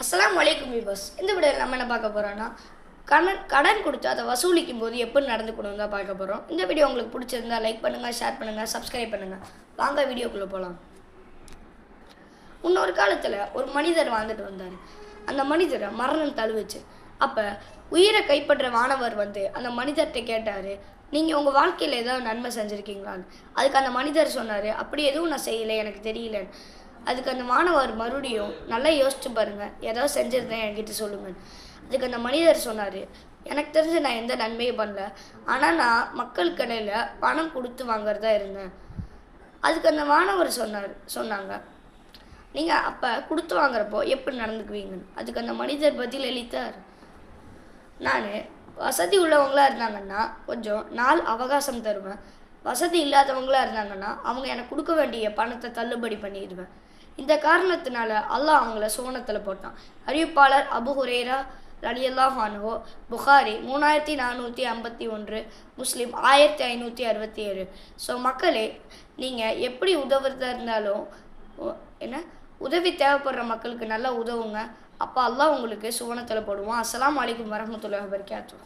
அஸ்ஸலாமு அலைக்கும் வியூவர்ஸ். இந்த வீடியோவில் நம்ம என்ன பார்க்க போகிறோன்னா, கடன் கொடுத்து அதை வசூலிக்கும் போது எப்படி நடந்துக்கணும் தான் பார்க்க போகிறோம். இந்த வீடியோ உங்களுக்கு பிடிச்சிருந்தா லைக் பண்ணுங்கள், ஷேர் பண்ணுங்கள், சப்ஸ்கிரைப் பண்ணுங்கள். வாங்க வீடியோக்குள்ளே போகலாம். முன்னொரு காலத்தில் ஒரு மனிதர் வாழ்ந்துட்டு வந்தார். அந்த மனிதரை மரணம் தழுவுச்சு. அப்போ உயிரை கைப்பற்ற வானவர் வந்து அந்த மனிதர்கிட்ட கேட்டார், நீங்கள் உங்கள் வாழ்க்கையில் ஏதாவது நன்மை செஞ்சுருக்கீங்களான்னு. அதுக்கு அந்த மனிதர் சொன்னார், அப்படி எதுவும் நான் செய்யலை, எனக்கு தெரியலன்னு. அதுக்கு அந்த மாணவர் மறுபடியும் நல்லா யோசிச்சு பாருங்கள், ஏதாவது செஞ்சுருந்தேன் என்கிட்ட சொல்லுங்கள். அதுக்கு அந்த மனிதர் சொன்னார், எனக்கு தெரிஞ்சு நான் எந்த நன்மையும் பண்ணல, ஆனால் நான் மக்கள் கடையில் பணம் கொடுத்து வாங்குறதா இருந்தேன். அதுக்கு அந்த மாணவர் சொன்னாங்க, நீங்கள் அப்போ கொடுத்து வாங்குறப்போ எப்படி நடந்துக்குவீங்கன்னு. அதுக்கு அந்த மனிதர் பதில் அளித்தார், நான் வசதி உள்ளவங்களாக இருந்தாங்கன்னா கொஞ்சம் நாள் அவகாசம் தருவேன், வசதி இல்லாதவங்களாக இருந்தாங்கன்னா அவங்க எனக்கு கொடுக்க வேண்டிய பணத்தை தள்ளுபடி பண்ணிடுவேன். இந்த காரணத்தினால அல்லாஹ் அவங்கள சோனத்தில் போட்டான். அறிவிப்பாளர் அபு ஹுரைரா ரலியல்லாஹு அன்ஹு, புகாரி 3451, முஸ்லீம் 1567. ஸோ மக்களே, நீங்கள் எப்படி உதவுறதா இருந்தாலும் உதவி தேவைப்படுற மக்களுக்கு நல்லா உதவுங்க. அப்போ அல்லாஹ் உங்களுக்கு சுவனத்தில் போடுவான். அஸ்ஸலாமு அலைக்கும் வரஹ்மத்துல்லாஹி வபரகாத்துஹு.